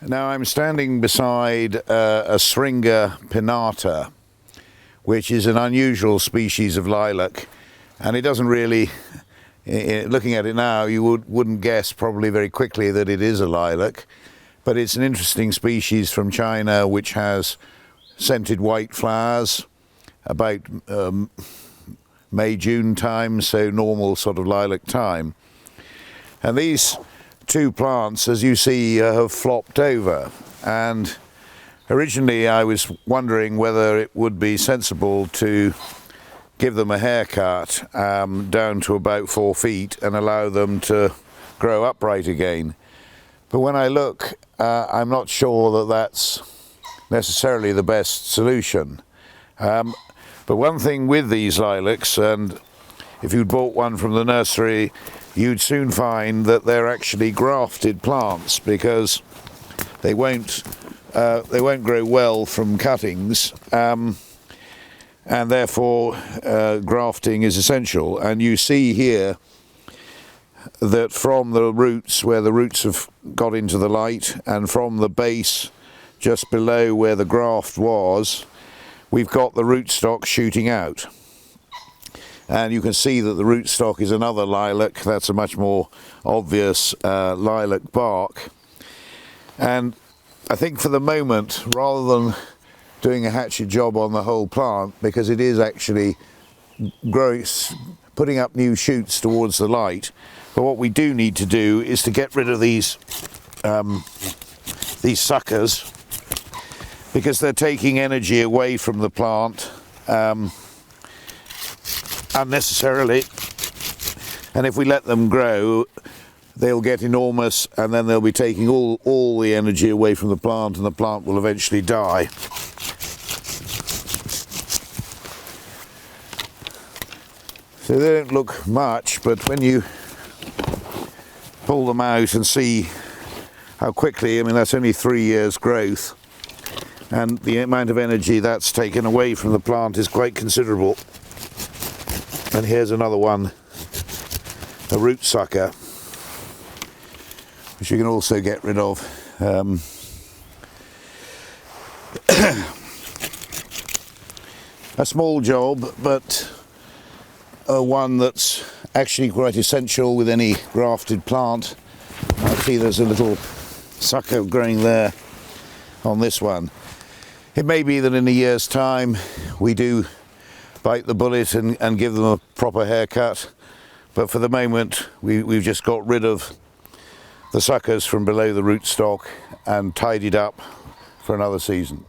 Now I'm standing beside a Syringa pinnata, which is an unusual species of lilac, and it doesn't really, looking at it now, you wouldn't guess probably very quickly that it is a lilac, but it's an interesting species from China which has scented white flowers about May, June time, so normal sort of lilac time. And these two plants, as you see, have flopped over, and originally I was wondering whether it would be sensible to give them a haircut down to about 4 feet and allow them to grow upright again. But when I look, I'm not sure that that's necessarily the best solution. But one thing with these lilacs, and if you'd bought one from the nursery, you'd soon find that they're actually grafted plants, because they won't grow well from cuttings, and therefore grafting is essential. And you see here that from the roots, where the roots have got into the light, and from the base just below where the graft was, we've got the rootstock shooting out. And you can see that the rootstock is another lilac. That's a much more obvious lilac bark. And I think for the moment, rather than doing a hatchet job on the whole plant, because it is actually growing, putting up new shoots towards the light, but what we do need to do is to get rid of these suckers, because they're taking energy away from the plant unnecessarily, and if we let them grow, they'll get enormous, and then they'll be taking all the energy away from the plant, and the plant will eventually die. So they don't look much, but when you pull them out and see how quickly, I mean, that's only 3 years growth, and the amount of energy that's taken away from the plant is quite considerable. And here's another one, a root sucker, which you can also get rid of. A small job, but one that's actually quite essential with any grafted plant. I see there's a little sucker growing there on this one. It may be that in a year's time we do bite the bullet and give them a proper haircut, but for the moment we've just got rid of the suckers from below the rootstock and tidied up for another season.